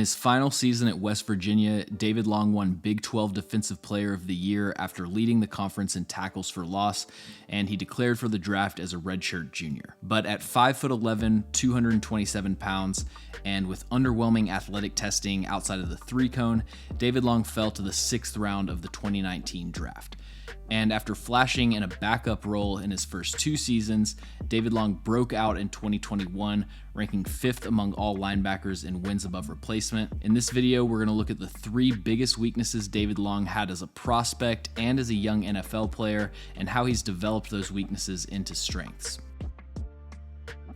his final season at West Virginia, David Long won Big 12 Defensive Player of the Year after leading the conference in tackles for loss, and he declared for the draft as a redshirt junior. But at 5'11", 227 pounds, and with underwhelming athletic testing outside of the three cone, David Long fell to the 6th round of the 2019 draft. And after flashing in a backup role in his first 2 seasons, David Long broke out in 2021, ranking 5th among all linebackers in wins above replacement. In this video, we're going to look at the 3 biggest weaknesses David Long had as a prospect and as a young NFL player, and how he's developed those weaknesses into strengths.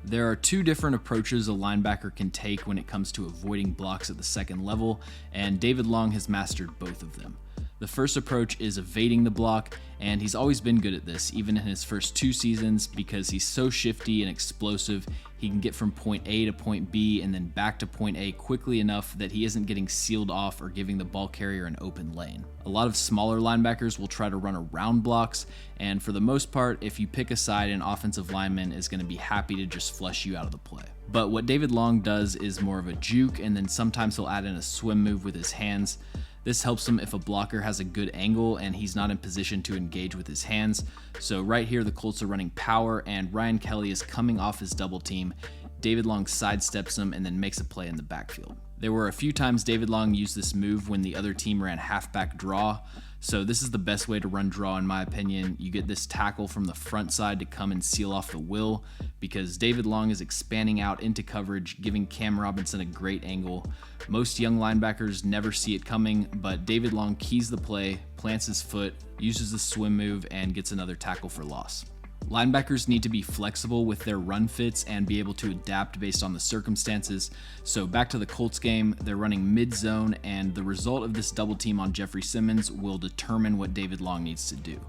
There are 2 different approaches a linebacker can take when it comes to avoiding blocks at the second level, and David Long has mastered both of them. The first approach is evading the block, and he's always been good at this, even in his first 2 seasons, because he's so shifty and explosive. He can get from point A to point B and then back to point A quickly enough that he isn't getting sealed off or giving the ball carrier an open lane. A lot of smaller linebackers will try to run around blocks, and for the most part, if you pick a side, an offensive lineman is going to be happy to just flush you out of the play. But what David Long does is more of a juke, and then sometimes he'll add in a swim move with his hands. This helps him if a blocker has a good angle and he's not in position to engage with his hands. So right here, the Colts are running power and Ryan Kelly is coming off his double team. David Long sidesteps him and then makes a play in the backfield. There were a few times David Long used this move when the other team ran halfback draw. So this is the best way to run draw in my opinion. You get this tackle from the front side to come and seal off the will, because David Long is expanding out into coverage, giving Cam Robinson a great angle. Most young linebackers never see it coming, but David Long keys the play, plants his foot, uses the swim move, and gets another tackle for loss. Linebackers need to be flexible with their run fits and be able to adapt based on the circumstances. So back to the Colts game, they're running mid-zone, and the result of this double team on Jeffrey Simmons will determine what David Long needs to do.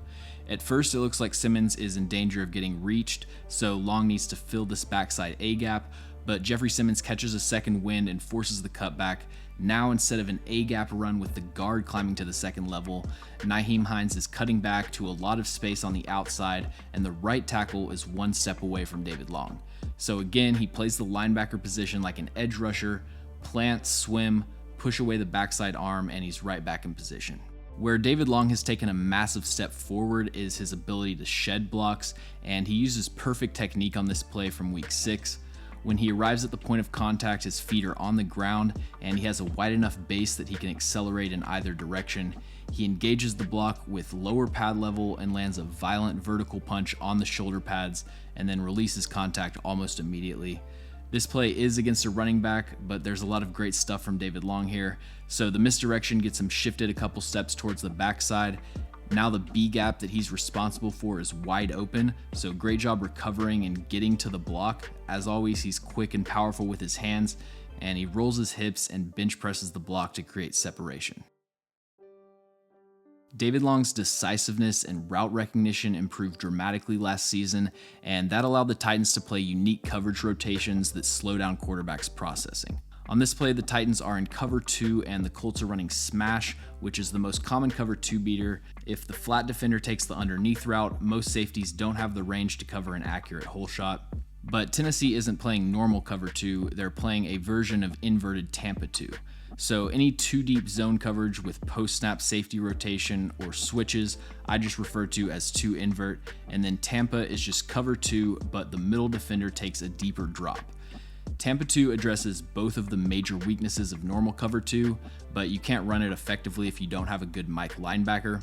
At first, it looks like Simmons is in danger of getting reached, so Long needs to fill this backside A gap, but Jeffrey Simmons catches a second wind and forces the cutback. Now, instead of an A-gap run with the guard climbing to the second level, Nyheim Hines is cutting back to a lot of space on the outside, and the right tackle is 1 step away from David Long. So again, he plays the linebacker position like an edge rusher, plant, swim, push away the backside arm, and he's right back in position. Where David Long has taken a massive step forward is his ability to shed blocks, and he uses perfect technique on this play from week 6. When he arrives at the point of contact, his feet are on the ground and he has a wide enough base that he can accelerate in either direction. He engages the block with lower pad level and lands a violent vertical punch on the shoulder pads and then releases contact almost immediately. This play is against a running back, but there's a lot of great stuff from David Long here. So the misdirection gets him shifted a couple steps towards the backside. Now the B gap that he's responsible for is wide open, so great job recovering and getting to the block. As always, he's quick and powerful with his hands, and he rolls his hips and bench presses the block to create separation. David Long's decisiveness and route recognition improved dramatically last season, and that allowed the Titans to play unique coverage rotations that slow down quarterbacks' processing. On this play, the Titans are in cover 2 and the Colts are running smash, which is the most common cover 2 beater. If the flat defender takes the underneath route, most safeties don't have the range to cover an accurate hole shot. But Tennessee isn't playing normal cover 2, they're playing a version of inverted Tampa 2. So any 2-deep zone coverage with post-snap safety rotation or switches, I just refer to as 2 invert, and then Tampa is just cover 2, but the middle defender takes a deeper drop. Tampa 2 addresses both of the major weaknesses of normal cover 2, but you can't run it effectively if you don't have a good Mike linebacker.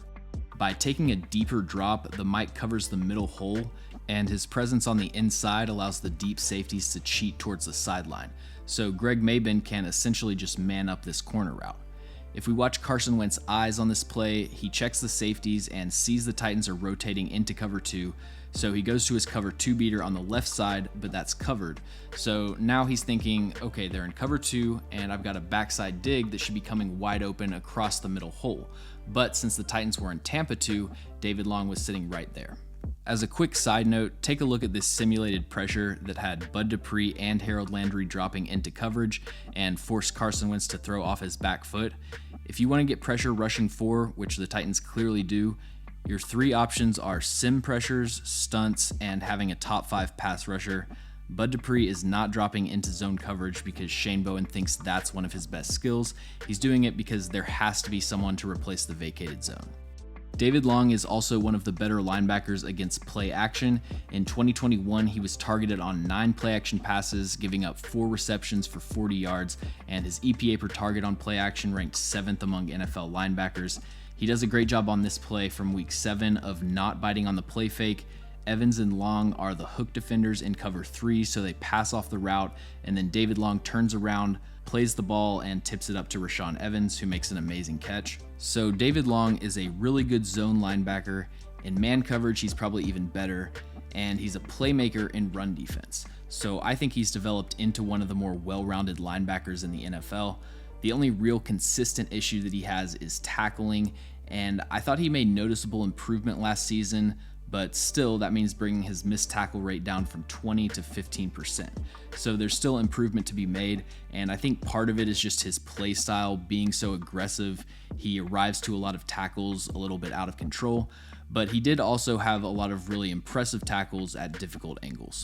By taking a deeper drop, the Mike covers the middle hole, and his presence on the inside allows the deep safeties to cheat towards the sideline. So Greg Mabin can essentially just man up this corner route. If we watch Carson Wentz's eyes on this play, he checks the safeties and sees the Titans are rotating into cover 2, so he goes to his cover 2 beater on the left side, but that's covered. So now he's thinking, okay, they're in cover 2, and I've got a backside dig that should be coming wide open across the middle hole. But since the Titans were in Tampa 2, David Long was sitting right there. As a quick side note, take a look at this simulated pressure that had Bud Dupree and Harold Landry dropping into coverage and forced Carson Wentz to throw off his back foot. If you want to get pressure rushing 4, which the Titans clearly do, your 3 options are sim pressures, stunts, and having a top 5 pass rusher. Bud Dupree is not dropping into zone coverage because Shane Bowen thinks that's one of his best skills. He's doing it because there has to be someone to replace the vacated zone. David Long is also one of the better linebackers against play action. In 2021, he was targeted on 9 play action passes, giving up 4 receptions for 40 yards, and his EPA per target on play action ranked 7th among NFL linebackers. He does a great job on this play from week 7 of not biting on the play fake. Evans and Long are the hook defenders in cover 3, so they pass off the route, and then David Long turns around, plays the ball, and tips it up to Rashaan Evans, who makes an amazing catch. So David Long is a really good zone linebacker. In man coverage, he's probably even better, and he's a playmaker in run defense. So I think he's developed into one of the more well-rounded linebackers in the NFL. The only real consistent issue that he has is tackling, and I thought he made noticeable improvement last season, but still that means bringing his missed tackle rate down from 20 to 15%. So there's still improvement to be made, and I think part of it is just his play style being so aggressive. He arrives to a lot of tackles a little bit out of control, but he did also have a lot of really impressive tackles at difficult angles.